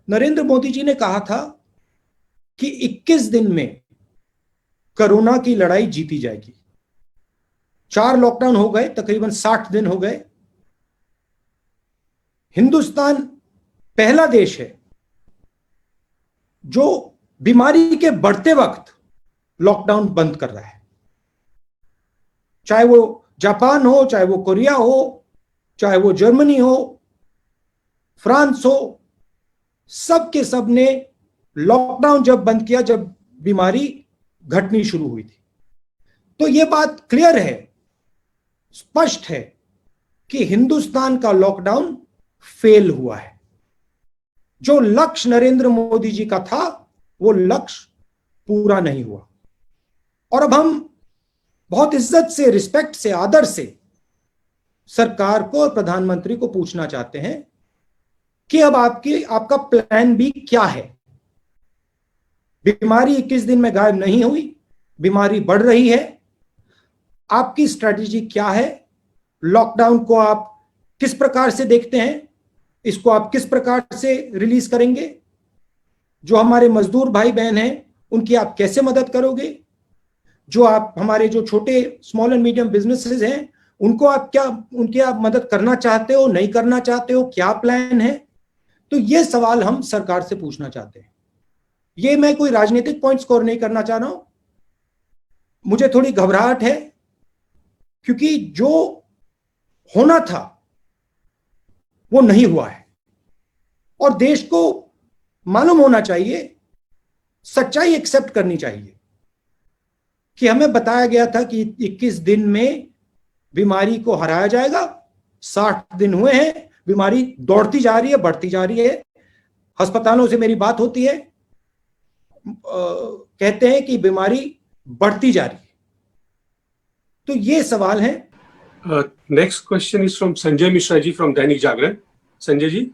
नरेंद्र मोदी जी ने कहा था कि 21 दिन में कोरोना की लड़ाई जीती जाएगी। 4 लॉकडाउन हो गए, तकरीबन 60 दिन हो गए। हिंदुस्तान पहला देश है जो बीमारी के बढ़ते वक्त लॉकडाउन बंद कर रहा है। चाहे वो जापान हो, चाहे वो कोरिया हो, चाहे वो जर्मनी हो, फ्रांस हो, सब के सब ने लॉकडाउन जब बंद किया, जब बीमारी घटनी शुरू हुई थी। तो यह बात क्लियर है, स्पष्ट है कि हिंदुस्तान का लॉकडाउन फेल हुआ है। जो लक्ष्य नरेंद्र मोदी जी का था वो लक्ष्य पूरा नहीं हुआ। और अब हम बहुत इज्जत से, रिस्पेक्ट से, आदर से सरकार को और प्रधानमंत्री को पूछना चाहते हैं कि अब आपका प्लान बी क्या है। बीमारी 21 दिन में गायब नहीं हुई, बीमारी बढ़ रही है। आपकी स्ट्रेटेजी क्या है? लॉकडाउन को आप किस प्रकार से देखते हैं? इसको आप किस प्रकार से रिलीज करेंगे? जो हमारे मजदूर भाई बहन हैं उनकी आप कैसे मदद करोगे? जो हमारे जो छोटे स्मॉल एंड मीडियम बिजनेसेस हैं उनको उनकी आप मदद करना चाहते हो, नहीं करना चाहते हो? क्या प्लान है? तो ये सवाल हम सरकार से पूछना चाहते हैं। ये मैं कोई राजनीतिक पॉइंट स्कोर नहीं करना चाह रहा हूं। मुझे थोड़ी घबराहट है क्योंकि जो होना था वो नहीं हुआ है और देश को मालूम होना चाहिए, सच्चाई एक्सेप्ट करनी चाहिए कि हमें बताया गया था कि 21 दिन में बीमारी को हराया जाएगा। 60 दिन हुए हैं, बीमारी दौड़ती जा रही है, बढ़ती जा रही है। अस्पतालों से मेरी बात होती है, कहते हैं कि बीमारी बढ़ती जा रही है। तो ये सवाल है। Next question is from Sanjay Mishra ji from Dainik Jagran. Sanjay ji,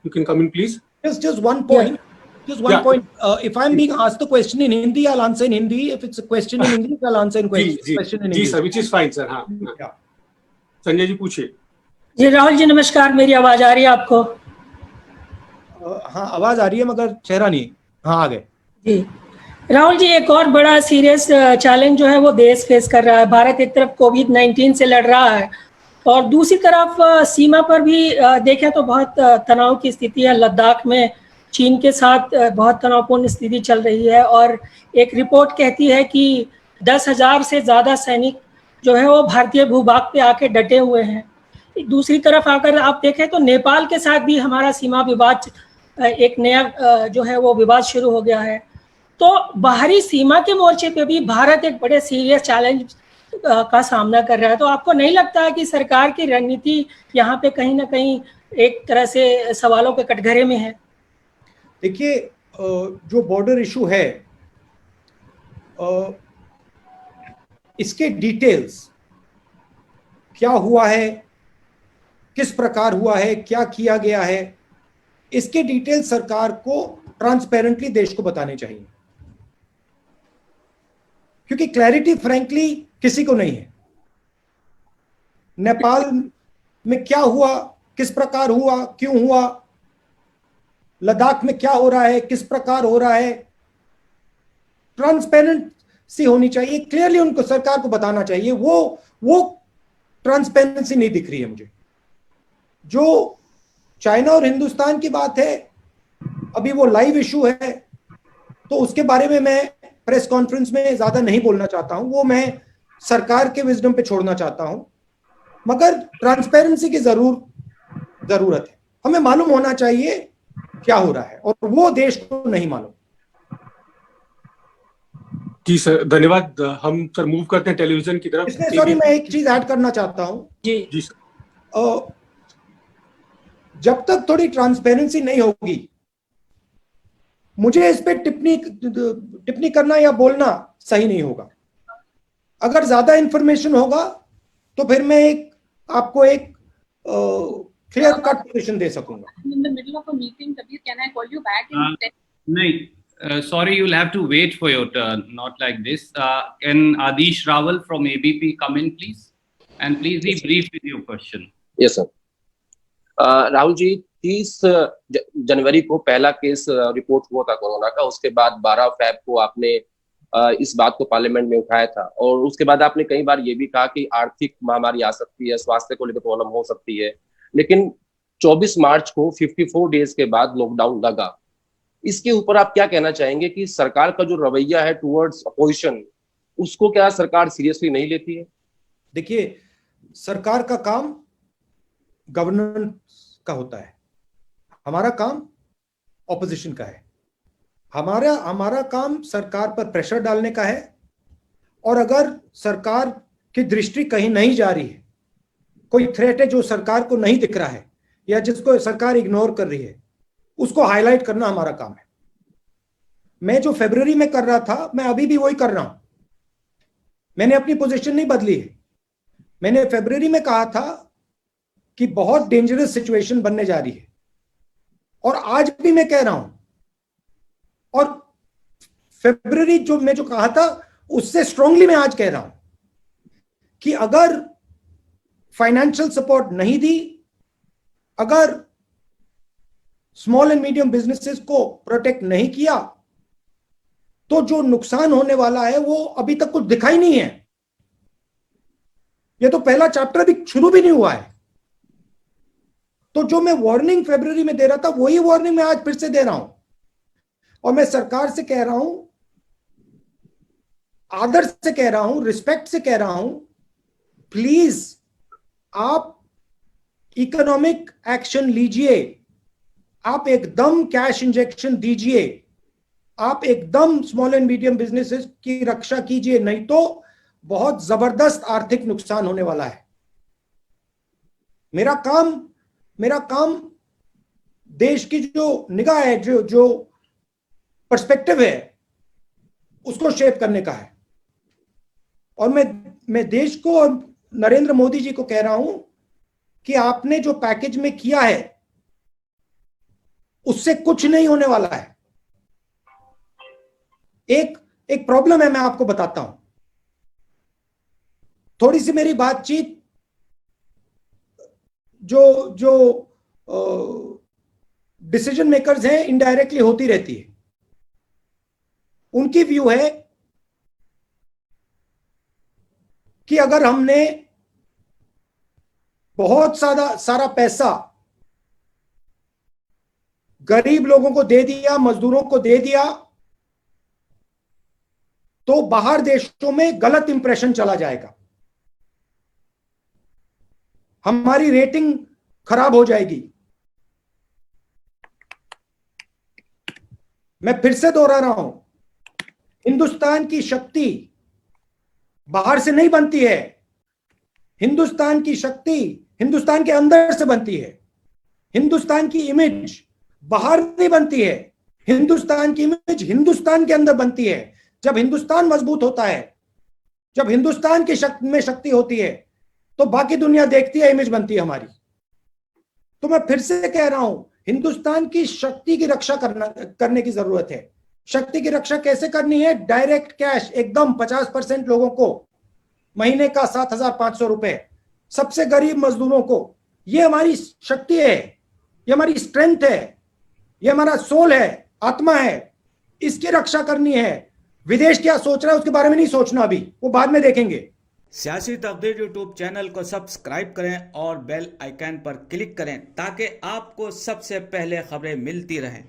you can come in please. Just one point. Just one point. If I'm being asked the question in Hindi, I'll answer in Hindi. If it's a question in English, I'll answer in question in English. जी sir, which is fine sir. हाँ. संजय जी पूछिए. जी राहुल जी नमस्कार, मेरी आवाज आ रही है आपको? हाँ आवाज आ रही है मगर चेहरा नहीं. हाँ आ गए. जी राहुल जी, एक और बड़ा सीरियस चैलेंज जो है वो देश फेस कर रहा है. भारत एक तरफ कोविड-19 से लड़ रहा है और दूसरी तरफ सीमा पर भी देखें तो बहुत तनाव की स्थिति है. लद्दाख में चीन के साथ बहुत तनावपूर्ण स्थिति चल रही है और एक रिपोर्ट कहती है कि 10,000 से ज़्यादा सैनिक जो है वो भारतीय भूभाग पे आके डटे हुए हैं. दूसरी तरफ अगर आप देखें तो नेपाल के साथ भी हमारा सीमा विवाद, एक नया जो है वो विवाद शुरू हो गया है. तो बाहरी सीमा के मोर्चे पे भी भारत एक बड़े सीरियस चैलेंज का सामना कर रहा है. तो आपको नहीं लगता है कि सरकार की रणनीति यहाँ पे कहीं ना कहीं एक तरह से सवालों के कटघरे में है? देखिए, जो बॉर्डर इशू है, इसके डिटेल्स क्या हुआ है, किस प्रकार हुआ है, क्या किया गया है, इसके डिटेल्स सरकार को ट्रांसपेरेंटली देश को बताने चाहिए, क्योंकि क्लैरिटी फ्रैंकली किसी को नहीं है. नेपाल में क्या हुआ, किस प्रकार हुआ, क्यों हुआ, लद्दाख में क्या हो रहा है, किस प्रकार हो रहा है, ट्रांसपेरेंसी होनी चाहिए. क्लियरली उनको, सरकार को बताना चाहिए. वो ट्रांसपेरेंसी नहीं दिख रही है मुझे. जो चाइना और हिंदुस्तान की बात है, अभी वो लाइव इशू है, तो उसके बारे में मैं प्रेस कॉन्फ्रेंस में ज्यादा नहीं बोलना चाहता हूं. वो मैं सरकार के विजडम पे छोड़ना चाहता हूं. मगर ट्रांसपेरेंसी की जरूरत है. हमें मालूम होना चाहिए क्या हो रहा है और वो देश को नहीं मालूम. जी सर, धन्यवाद. हम सर मूव करते हैं टेलीविजन की तरफ. इसमें सॉरी, मैं एक चीज ऐड करना चाहता हूं. जी सर. जब तक थोड़ी ट्रांसपेरेंसी नहीं होगी, मुझे इस पे टिप्पणी करना या बोलना सही नहीं होगा. अगर ज्यादा इंफॉर्मेशन होगा तो फिर मैं आपको एक क्लियर कट पोजीशन दे सकूंगा. In the middle of a meeting, Kabir, can I call you back in 10? No, sorry, you'll have to wait for your turn. Not like this. Can Adish Rawal from ABP come in, please? And please be brief with your question. Yes, sir. Rahul ji, 30 जनवरी को पहला case report हुआ था corona का, उसके बाद 12 fab को आपने इस बात को पार्लियामेंट में उठाया था, और उसके बाद आपने कई बार ये भी कहा कि आर्थिक महामारी आ सकती है, स्वास्थ्य को लेकर प्रॉब्लम हो सकती है, लेकिन 24 मार्च को 54 डेज के बाद लॉकडाउन लगा। इसके ऊपर आप क्या कहना चाहेंगे कि सरकार का जो रवैया है टुवर्ड्स अपोजिशन, उसको क्या सरकार सीरियसली नहीं लेती है? देखिए, सरकार का काम गवर्नेंस का होता है, हमारा काम ऑपोजिशन का है। हमारा काम सरकार पर प्रेशर डालने का है, और अगर सरकार की दृष्टि कहीं नहीं जा रही है, कोई थ्रेट है जो सरकार को नहीं दिख रहा है या जिसको सरकार इग्नोर कर रही है, उसको हाईलाइट करना हमारा काम है। मैं जो फरवरी में कर रहा था, मैं अभी भी वही कर रहा हूं। मैंने अपनी पोजीशन नहीं बदली है। मैंने फरवरी में कहा था कि बहुत डेंजरस सिचुएशन बनने जा रही है, और आज भी मैं कह रहा हूं। और फरवरी जो मैं जो कहा था, उससे स्ट्रांगली मैं आज कह रहा हूं कि अगर फाइनेंशियल सपोर्ट नहीं दी, अगर स्मॉल एंड मीडियम बिजनेसेस को प्रोटेक्ट नहीं किया, तो जो नुकसान होने वाला है वो अभी तक कुछ दिखाई नहीं है। ये तो पहला चैप्टर भी शुरू भी नहीं हुआ है। तो जो मैं वार्निंग फरवरी में दे रहा था, वही वार्निंग मैं आज फिर से दे रहा हूं, और मैं सरकार से कह रहा हूं, आदर से कह रहा हूं, रिस्पेक्ट से कह रहा हूं, प्लीज आप इकोनॉमिक एक्शन लीजिए, आप एकदम कैश इंजेक्शन दीजिए, आप एकदम स्मॉल एंड मीडियम बिजनेसेस की रक्षा कीजिए, नहीं तो बहुत जबरदस्त आर्थिक नुकसान होने वाला है। मेरा काम देश की जो निगाह है, जो पर्सपेक्टिव है, उसको शेप करने का है। और मैं देश को और नरेंद्र मोदी जी को कह रहा हूं कि आपने जो पैकेज में किया है, उससे कुछ नहीं होने वाला है। एक प्रॉब्लम है, मैं आपको बताता हूं। थोड़ी सी मेरी बातचीत जो डिसीजन मेकर्स हैं, इनडायरेक्टली होती रहती है। उनकी व्यू है कि अगर हमने बहुत सारा पैसा गरीब लोगों को दे दिया, मजदूरों को दे दिया, तो बाहर देशों में गलत इंप्रेशन चला जाएगा, हमारी रेटिंग खराब हो जाएगी। मैं फिर से दोहरा रहा हूं, हिंदुस्तान की शक्ति बाहर से नहीं बनती है। हिंदुस्तान की शक्ति हिंदुस्तान के अंदर से बनती है। हिंदुस्तान की इमेज बाहर नहीं बनती है। हिंदुस्तान की इमेज हिंदुस्तान के अंदर बनती है। जब हिंदुस्तान मजबूत होता है, जब हिंदुस्तान की शक्ति में शक्ति होती है, तो बाकी दुनिया देखती है, इमेज बनती है हमारी। तो मैं फिर से कह रहा हूं, हिंदुस्तान की शक्ति की रक्षा करने की जरूरत है। शक्ति की रक्षा कैसे करनी है? डायरेक्ट कैश एकदम 50% लोगों को महीने का 7,500 रुपए, सबसे गरीब मजदूरों को। ये हमारी शक्ति है, ये हमारी स्ट्रेंथ है, ये हमारा सोल है, आत्मा है। इसकी रक्षा करनी है। विदेश क्या सोच रहा है उसके बारे में नहीं सोचना, अभी वो बाद में देखेंगे। सियासी तकदीर यूट्यूब चैनल को सब्सक्राइब करें और बेल आइकन पर क्लिक करें ताकि आपको सबसे पहले खबरें मिलती रहें।